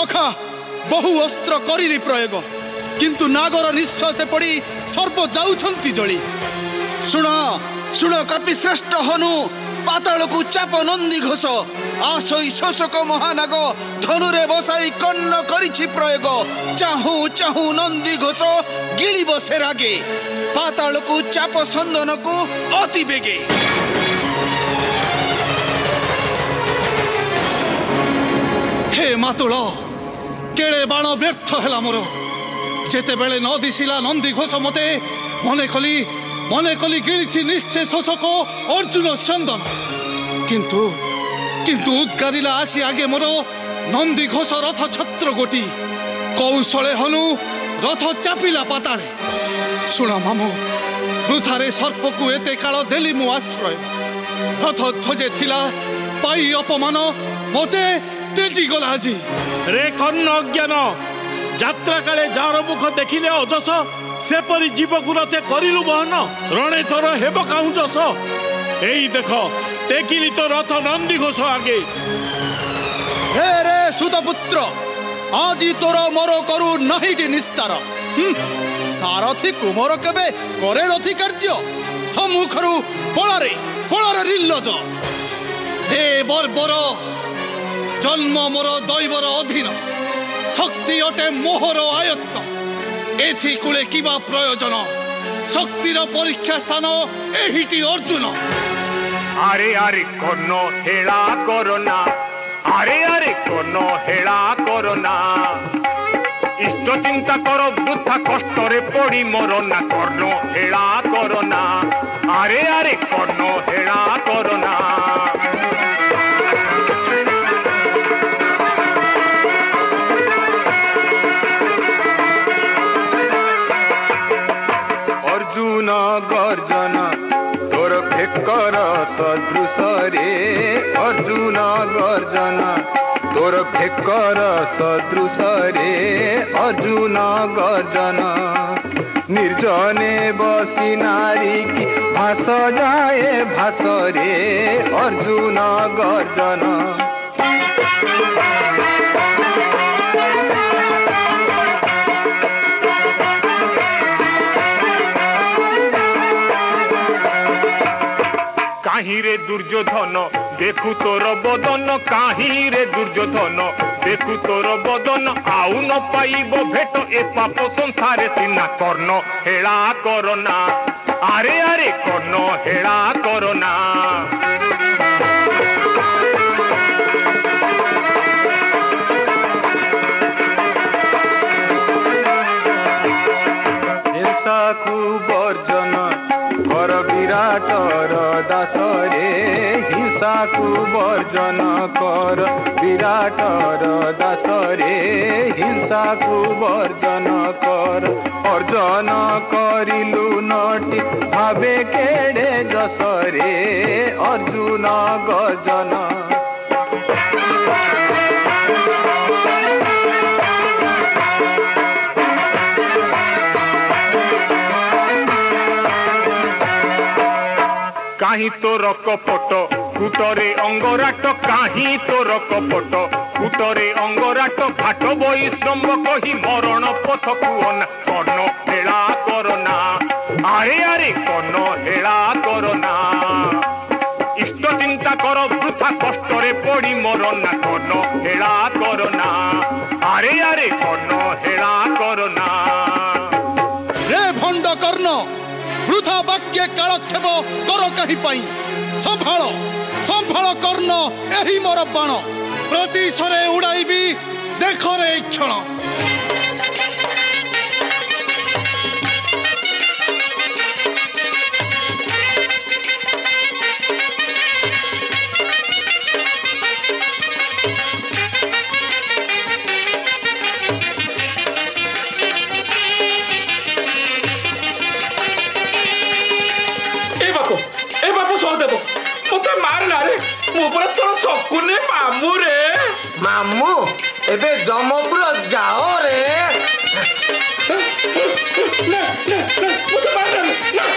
सखा बहु अस्त्र करिली प्रयोग किंतु नागर निश्वास पड़ी सर्प जाउछंती जली। शुण शुण कपिश्रेष्ठ हनु पाताल को चाप नंदी घोष आसई शोषक महानाग धनुरे बसाई कन्न करिछि प्रयोग चाहू चाहू नंदी घोष गिली बसे रागे पाताल को चाप संदन को अति बेगे। हे मातुल केड़े बाण व्यर्थ है मोर जेते बेले न दिशिला नंदी घोष मते मने कली गिळिछि निश्चय शोषक अर्जुन चंदन किंतु किंतु उद्गारिला आसी आगे मोर नंदी घोष रथ छत्र गोटी कौशले हनु रथ चापिला पाताले। शुण मामू वृथारे सर्प को एते काल देली मु आश्रय रथ ध्वजे थिला पाई अपमान मते तेजी गला आजी। रे कर्ण अज्ञान यात्रा काले जार मुख देखिले अजस सेपरी जीव गुणते करिलु बहन रणे थर हेब काहू जस एई देख टेकिली तो रथ नंदी घोष आगे। हे रे सुतपुत्र आजी तोर मोर करू नहिटी निस्तार सारथी कुमर केबे करे नथि कार्य सम्मुखरु पळारे रिल्लज। हे बर्बर जन्म मोर दैवर अधीन शक्ति अटे मोहर आयत्त एथि कूले किबा प्रयोजन शक्तिर परीक्षा स्थान एहिटी अर्जुन। अरे अरे कर्ण हेला करना अरे अरे कर्ण हेला करना इष्ट चिंता कर वृथा कष्ट रे पड़ी मरना कर्ण हेला करना अरे अरे कर्ण हेला करना। अर्जुन गर्जन तोर फेकर सदृश रे अर्जुन गर्जन तोर फेकर सदृश रे अर्जुन गर्जन निर्जने बसी नारी की भास जाए भास रे अर्जुन गर्जन। काहीं रे दुर्योधन देखु तोर बदन काहीं रे दुर्योधन देखु तोर बदन आउ न पाइब भेट ए पाप संसारे सिना कर्ण हेला करना अरे अरे कर्ण हेला करना। हिंसा को वर्जन कर विराटर दास रे हिंसा को वर्जन कर विराटर दास रे हिंसा को वर्जन कर अर्जन करिलु नटी भावे केड़े जस रे अर्जुन गर्जन। काहीं तोर कपट कुटरे अंगराट काहीं तोर कपट कुटरे अंगराट घाट वैष्णव कही मरण पथ कुअना कर्ण हेला करना अरे अरे कर्ण हेला करना इष्ट चिंता कर वृथा कष्ट रे पड़ी मरना कर्ण हेला करना अरे अरे कर्ण हेला करना। रे भंड कर्ण वृथा वाक्य कालक्षेप कर कहीं पाई संभाल संभाल कर्ण एही मोर बाण प्रतिशरे उड़ाइबी देख रे क्षण। ए बापू सहदेव मते मार ना रे मो पर तोर सकुने मामू रे मामू एबे जमपुर जाओ रे ना मते मार ना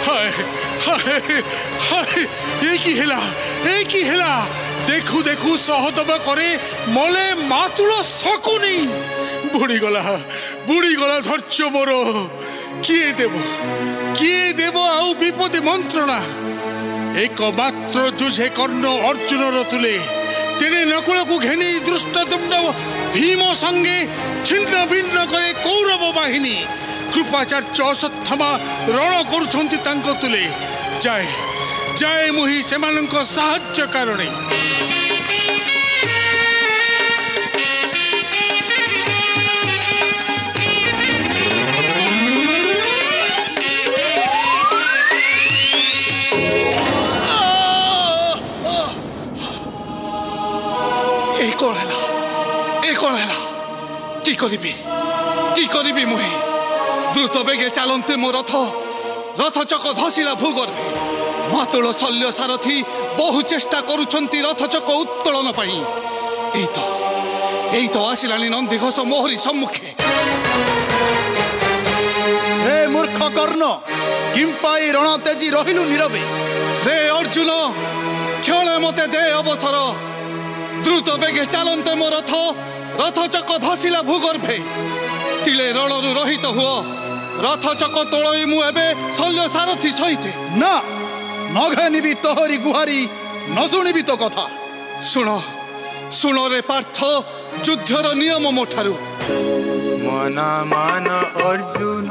हाय কি হেলা দেখু দেখু সহদব করে মলে মাতুল সকুনি বুড়িগলা ধৈর্য মোর কিয়ে দেব আউ বিপদে মন্ত্রণা একমাত্র যুঝে কর্ণ অর্জুনর তুলে তেনে নকুলকু ঘেনি দৃষ্টদণ্ড ভীম সঙ্গে ছিন্ন ভিন্ন করে কৌরব বাহিনী কৃপাচার্য অশ্বত্থামা রণ করুছন্তি তাঙ্ক তুলে যায় মুহি সেমানଙ୍କ সাহায্য কারণে কি করিবি মুহি দ্রুত বেগে চালন্তে মো রথ চক ধসিলা ভূগর্ভে মাতুল শল্য সারথী বহু চেষ্টা করুছন্তি রথ চক উত্তোলন পাই এই তো আসিলানি নন্দীঘোষ মোহরি সম্মুখে হে মূর্খ কর্ণ কিম্পাই রণ তেজি রহিলু নীরবে রে অর্জুন ক্ষণে মতে দে অবসর দ্রুত বেগে চালন্তে মো রথ চক ধসিলা ভূগর্ভে তিলে রণରୁ রহিত ହୁଅ রথ চক তোଳଇ ମୁଁ ଏବେ ଶଲ୍ୟ ସାରଥୀ ସହିତେ না নঘে নিবি তোহরি গুহারি ন শুনিবি তো কথা ଶୁଣ ରେ ପାର୍ଥ ଯୁଦ୍ଧର ନିୟମ ମୋ ଠାରୁ ମନା ମାନ ଅର୍ଜୁନ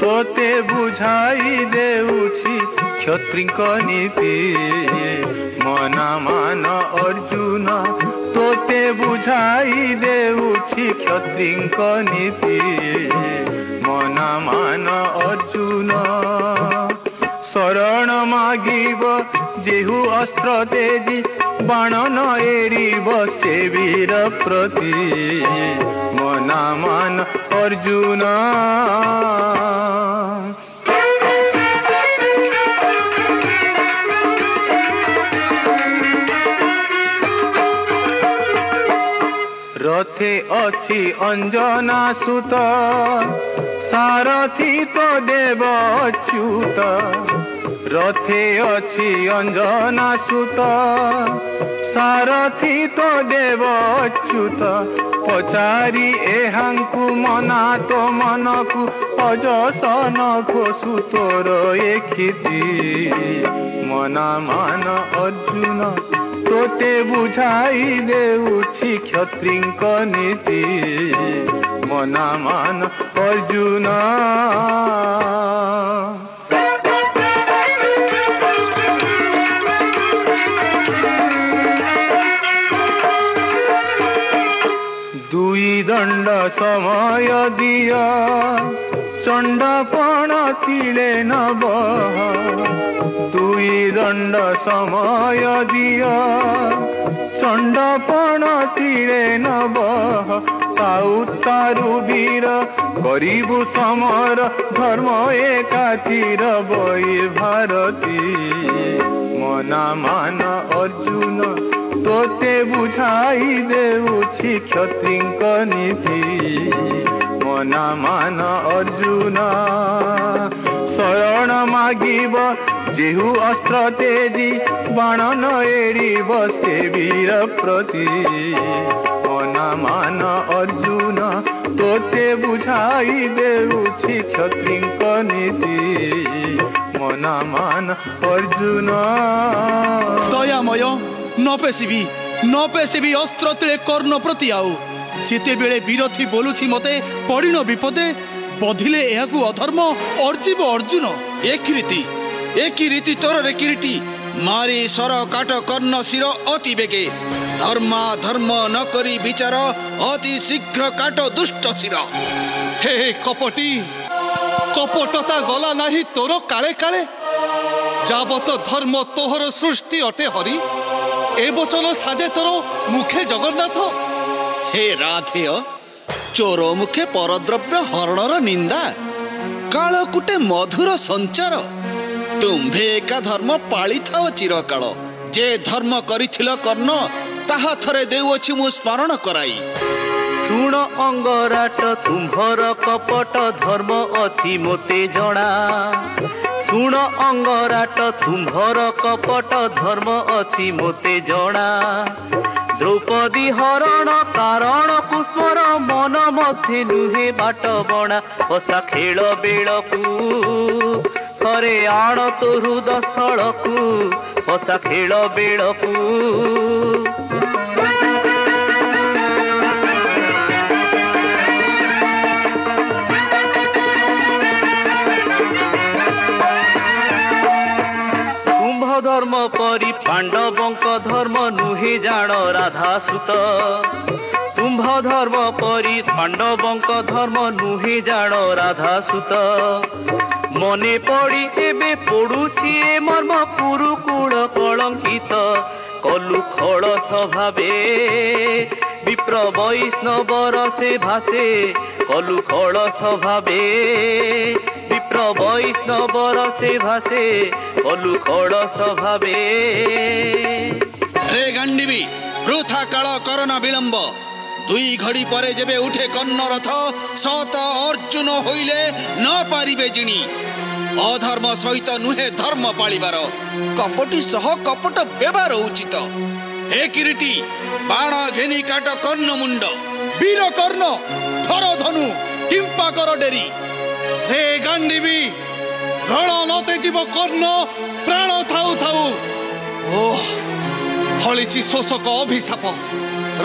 ତୋତେ ବୁଝାଇ ଦେଉଛି କ୍ଷତ୍ରିଙ୍କ ନୀତି ମନା ମାନ ଅର୍ଜୁନ ତୋତେ ବୁଝାଇ ଦେଉଛି କ୍ଷତ୍ରିଙ୍କ ନୀତି ମନା ମାନ ଅର୍ଜୁନ ଶରଣ ମାଗିବ ଯେହୁ ଅସ୍ତ୍ର ତେଜି ବାଣ ନ ଏଡ଼ିବ ସେ ବୀର ପ୍ରତି ମନା ମାନ ଅର୍ଜୁନ रथे अछि अंजना सुत सारथी तो देव अच्युत रथे अछि अंजना सुत सारथी तो देव अच्युत पचारी एहांकु मना तो मनकु अजसन घोषु तोर ए कीर्ति मना मान अर्जुन तोते बुझाई देउछि क्षत्रिଙ୍କ नीति मना मान अर्जुन दुई दंड समय दिया चंडापण तिले नब दुई दंड समय दिया चंडापण तिले नब साउतारु वीर करिबु समर धर्म एका चिर बई भारती मना मान अर्जुन तोते बुझाई देउछि क्षत्रिଙ୍କ नीति मना मान अर्जुन शरण मागिब जेहु अस्त्र तेजी बाण न एडिब से वीर प्रति मना मान अर्जुन तोते बुझाई देउछि क्षत्रिଙ୍କ नीति मना मान अर्जुन दयामय न पेसिबी अस्त्र तिले कर्ण प्रति आउ जेते बेले विरथी बोलुछि मते पड़िन विपदे बधिले एहाकु अधर्म अर्जिब अर्जुन एक रीति तोर रे किरीटी मारी सर काट कर्ण शिर अति बेगे धर्म न करी विचार अति शीघ्र काट दुष्ट शिर हे कपटी कपटता गला नाही तोर काले काले जाबत धर्म तोहर सृष्टि अटे हरि ए बचन साजे तोर मुखे जगन्नाथ हे राधेय चोर मुखे परद्रव्य हरणर निंदा कालकुटे मधुर संचार तुम्भे एका धर्म पाली थाओ चिरकाल जे धर्म करिथिल कर्ण ताहा थरे देउछि मु स्मरण कराई ଶୁଣ ଅଙ୍ଗରାଟ ତୁମ୍ଭର କପଟ ଧର୍ମ ଅଛି ମୋତେ ଜଣା ଶୁଣ ଅଙ୍ଗରାଟ ତୁମ୍ଭର କପଟ ଧର୍ମ ଅଛି ମୋତେ ଜଣା ଦ୍ରୌପଦୀ ହରଣ କାରଣ ପୁଷ୍ପର ମନ ମଧ୍ୟ ନୁହେଁ ବାଟ ବଣା ବସା ଖେଳ ବେଳକୁ ଥରେ ଆଣ ତୋ ହୃଦ ସ୍ଥଳକୁ ବସା ଖେଳ ବେଳକୁ धर्म परी पांडवंक धर्म नुहे जान राधा सुत तुम्भ धर्म परी पांडवंक धर्म नुहे जान राधा सुत मने पड़ी एबे पड़ुछि ए मर्म पुरुकूल कलंकित कलु खड़ स्वभावे विप्र वैष्णवर से भासे कलु खड़ स्वभावे विप्र वैष्णवर से भासे कलु खड़ स्वभावे रे गांडीवी वृथा काल करना विलंब दुई घड़ी परे जेबे उठे कर्ण रथ सत अर्जुन होइले न पारिबे जिणी अधर्म सहित नुहे धर्म पालिबार कपटी सह कपट व्यवहार उचित हे किरीटी बाण घेनी काट कर्ण मुंड वीर कर्ण थर धनु किंपा कर डेरी हे गांडीवी रण नते जीव कर्ण प्राण थाउ थाउ ओह फलिछि शोषक अभिशाप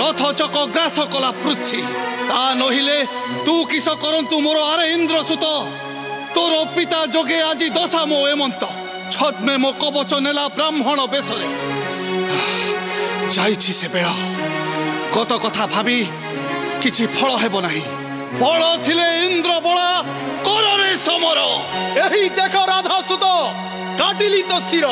रथ चक ग्रास कला पृथ्वी ता नहिले तू किस करंतु मोर आरे इंद्र सुत तोर पिता जोगे आज दशा मो एमंत छद्मे मो कवच नेला ब्राह्मण बेसले जाइछि से बेळ कत कथा भाबी किछि फल हेबो नाही बळ थिले इंद्र बळा कररे समर एही देख राधा सुत काटिली तो शिर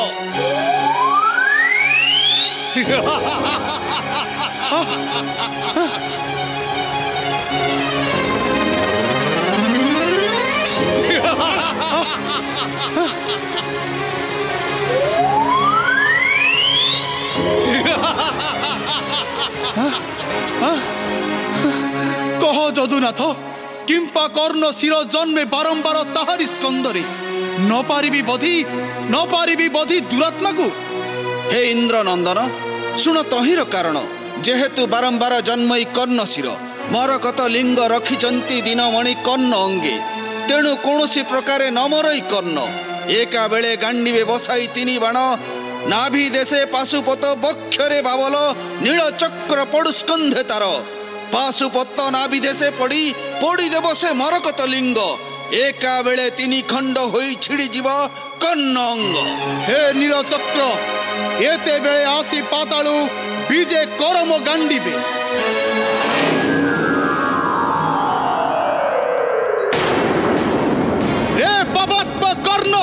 कह जदुनाथ किंपा कर्ण शिर जन्मे बारंबार ताहारी स्कंदरे न पारिबी बधी दुरात्मा को हे इंद्र नंदन शुण तहिर कारण जेहेतु बारंबार जन्मई कर्ण शिर मरकत लिंग रखिचंती दिनमणि कर्ण अंगे तेणु कौनसी प्रकार न मरई कर्ण एका बेले गांडीवे बसाई तिनी बाण नाभि देशे पाशुपत बक्षरे बावल नील चक्र पड़ु स्कंधे तार पाशुपत नाभि देशे पड़ी देव से मरकत लिंग एका बेले तिनी खंड होई छिड़ी जीव कर्ण अंग हे नील चक्र एते बेले आसी पातालु बीजे करम गांडीवे रे पापात्म कर्ण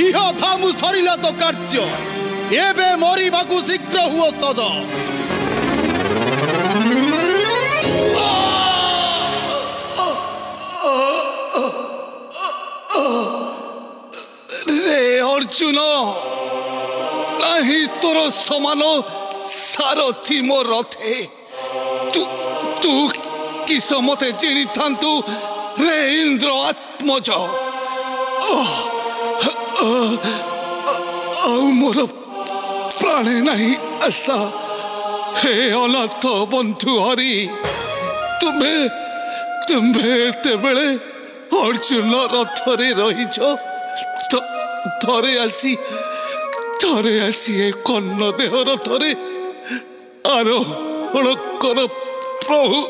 इह थामु सरिला तो कार्य एबे मरिबाकु शीघ्र हुओ सज रे अर्जुन नहीं तोर समान सारथी मो रथे तू किस मते चिनी थांतु रे इंद्र आत्मज मोर प्राणे नहीं आशा हे अनाथ बंधु हरि तुम्हें एते बेले अर्जुन रथरे रहीछ थरे आसी ए कर्ण देह रथरे आरोहण कर प्रभु